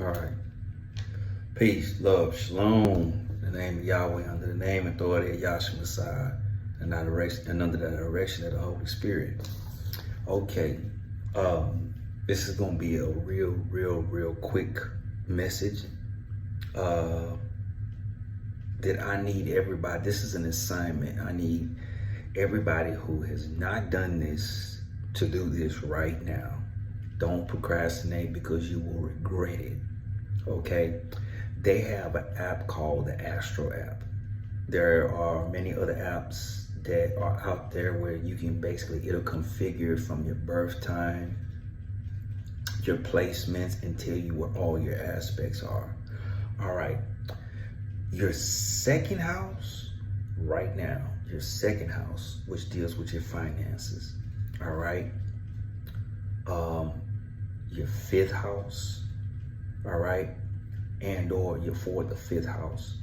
All right. Peace, love, shalom. In the name of Yahweh, under the name and authority of Yahshua Messiah, and under the direction of the Holy Spirit. Okay. This is gonna be a real quick message. That I need everybody. This is an assignment. I need everybody who has not done this to do this right now. Don't procrastinate because you will regret it. Okay? They have an app called the Astro app. There are many other apps that are out there where you can basically, it'll configure from your birth time, your placements, and tell you what all your aspects are. All right. Your second house right now, your second house, which deals with your finances. All right. Your fifth house. All right. And or your fourth or fifth house.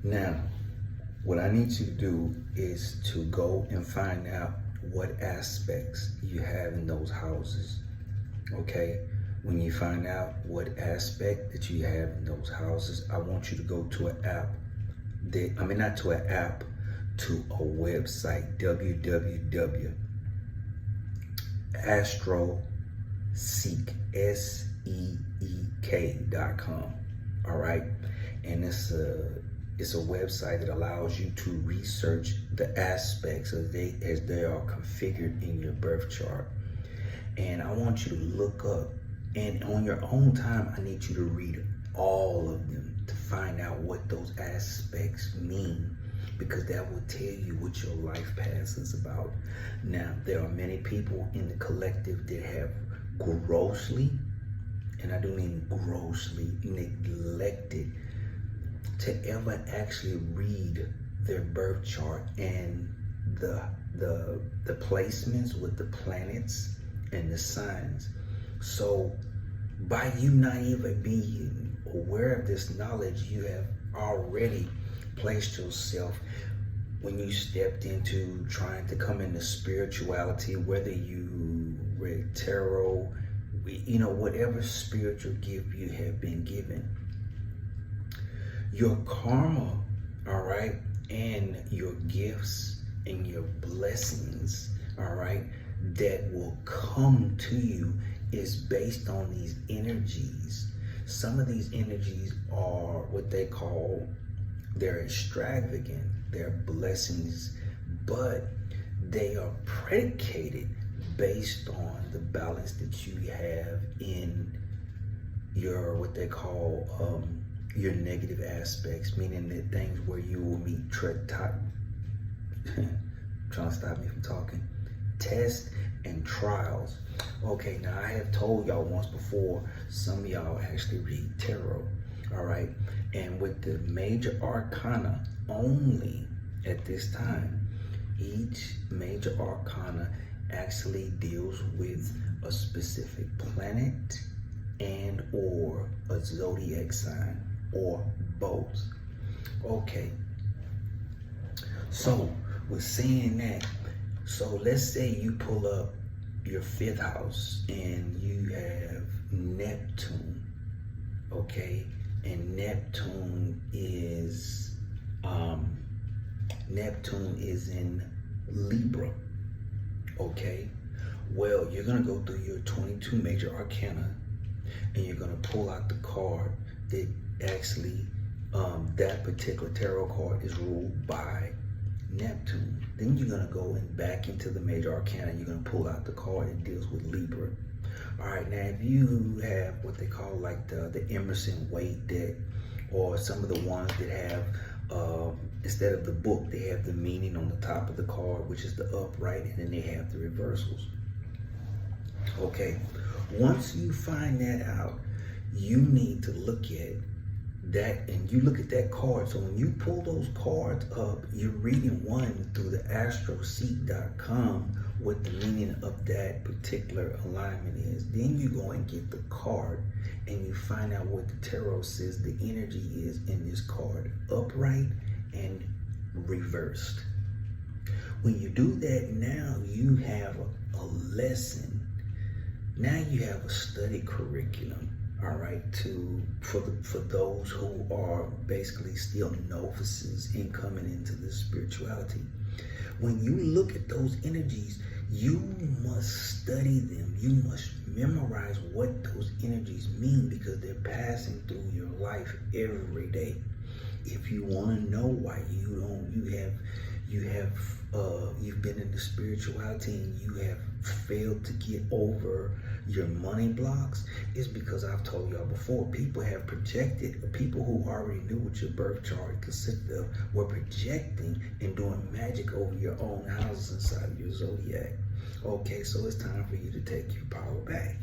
Now, what I need you to do is to go and find out what aspects you have in those houses. Okay. When you find out what aspect that you have in those houses, I want you to go to an app not to an app, to a website, www.astroseek.com. All right. And it's a website that allows you to research the aspects as they are configured in your birth chart. And I want you to look up, and on your own time, I need you to read all of them to find out what those aspects mean, because that will tell you what your life path is about. Now, there are many people in the collective that have grossly, and I do mean grossly, neglected to ever actually read their birth chart and the placements with the planets and the signs. So by you not even being aware of this knowledge, you have already placed yourself, when you stepped into trying to come into spirituality, whether you read tarot, whatever spiritual gift you have been given, your karma, all right, and your gifts and your blessings, all right, that will come to you is based on these energies. Some of these energies are what they call, they're extravagant, they're blessings, but they are predicated based on the balance that you have in your, what they call, your negative aspects, meaning the things where you will meet trying to stop me from talking, tests and trials. Okay, now I have told y'all once before, some of y'all actually read tarot, all right? And with the major arcana only at this time, each major arcana actually deals with a specific planet and or a zodiac sign, or both. Okay, so with saying that, so let's say you pull up your fifth house and you have Neptune, okay? And Neptune is in Libra, okay? Well, you're gonna go through your 22 major arcana and you're gonna pull out the card that actually, that particular tarot card is ruled by Neptune. Then you're gonna go back into the major arcana. You're gonna pull out the card that deals with Libra. All right, now if you have what they call like the Emerson Waite deck, or some of the ones that have, instead of the book, they have the meaning on the top of the card, which is the upright, and then they have the reversals. Okay, once you find that out, you need to look at that, and you look at that card. So when you pull those cards up, you're reading one through the astroseek.com, what the meaning of that particular alignment is. Then you go and get the card and you find out what the tarot says the energy is in this card, upright and reversed. When you do that, now you have a lesson. Now you have a study curriculum. all right, for those who are basically still novices in coming into this spirituality. When you look at those energies, you must study them. You must memorize what those energies mean, because they're passing through your life every day. If you want to know why you've been into spirituality and you have failed to get over your money blocks, is because I've told y'all before, people who already knew what your birth chart consisted of were projecting and doing magic over your own houses inside of your zodiac. Okay, so it's time for you to take your power back.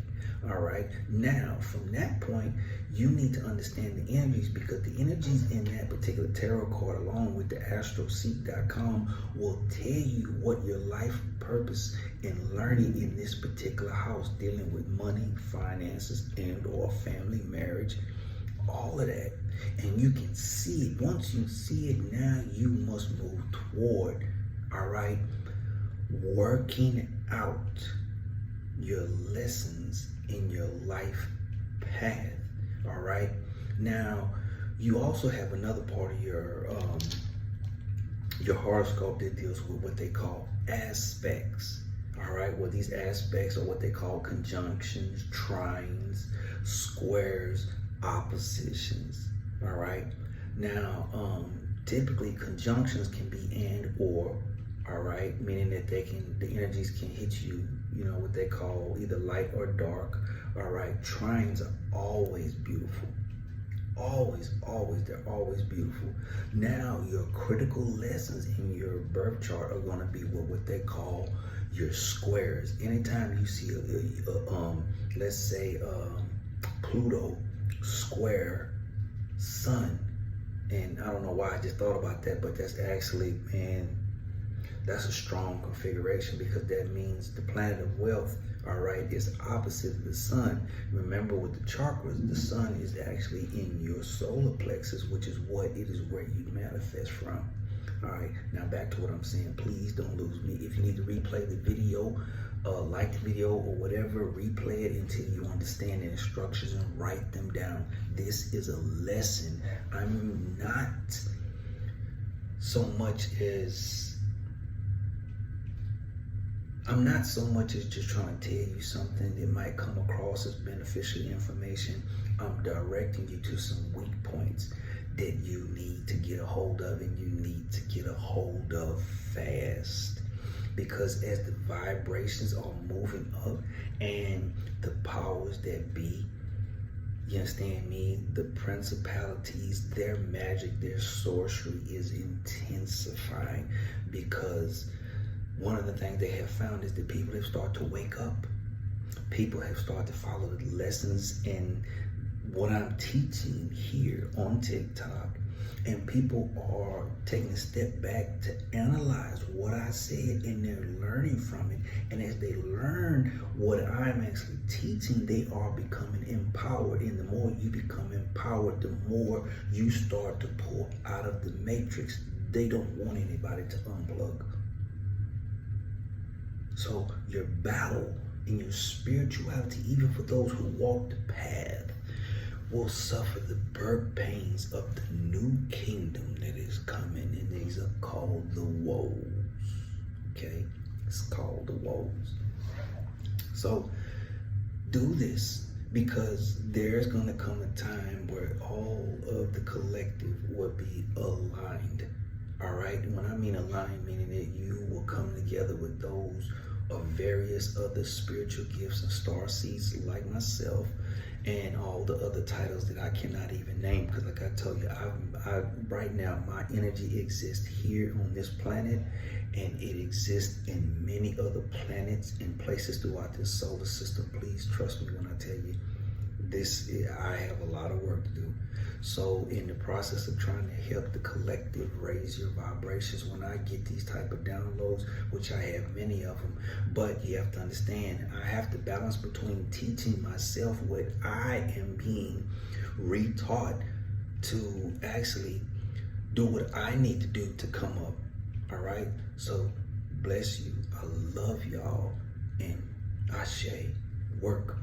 All right, now from that point, you need to understand the energies, because the energies in that particular tarot card, along with the astroseek.com, will tell you what your life purpose in learning in this particular house, dealing with money, finances, and or family, marriage, all of that. And you can see it. Once you see it, now you must move toward, all right, working out your lessons in your life path. All right, now you also have another part of your horoscope that deals with what they call aspects. All right, well, these aspects are what they call conjunctions, trines, squares, oppositions. All right, now typically conjunctions can be and or. All right, meaning that the energies can hit you, what they call either light or dark. All right, trines are always beautiful. Always, they're always beautiful. Now, your critical lessons in your birth chart are going to be what they call your squares. Anytime you see let's say Pluto square Sun, and I don't know why I just thought about that, but that's actually, that's a strong configuration, because that means the planet of wealth, all right, is opposite of the sun. Remember, with the chakras, the sun is actually in your solar plexus, which is where you manifest from. All right, now back to what I'm saying. Please don't lose me. If you need to replay the video, like the video or whatever, replay it until you understand the instructions and write them down. This is a lesson. I'm not so much as just trying to tell you something that might come across as beneficial information. I'm directing you to some weak points that you need to get a hold of, and you need to get a hold of fast. Because as the vibrations are moving up and the powers that be, you understand me, the principalities, their magic, their sorcery is intensifying, because one of the things they have found is that people have started to wake up. People have started to follow the lessons and what I'm teaching here on TikTok. And people are taking a step back to analyze what I said, and they're learning from it. And as they learn what I'm actually teaching, they are becoming empowered. And the more you become empowered, the more you start to pull out of the matrix. They don't want anybody to unplug. So your battle in your spirituality, even for those who walk the path, will suffer the birth pains of the new kingdom that is coming, and these are called the woes. Okay, it's called the woes. So do this, because there's going to come a time where all of the collective will be aligned. All right, when I mean aligned, meaning that you will come together with those of various other spiritual gifts and star seeds like myself, and all the other titles that I cannot even name, because like I told you, I right now, my energy exists here on this planet, and it exists in many other planets and places throughout this solar system. Please trust me when I tell you this. I have a lot of work to do. So in the process of trying to help the collective raise your vibrations, when I get these type of downloads, which I have many of them, but you have to understand, I have to balance between teaching myself what I am being retaught to actually do what I need to do to come up. All right, so bless you. I love y'all, and Ashe, work.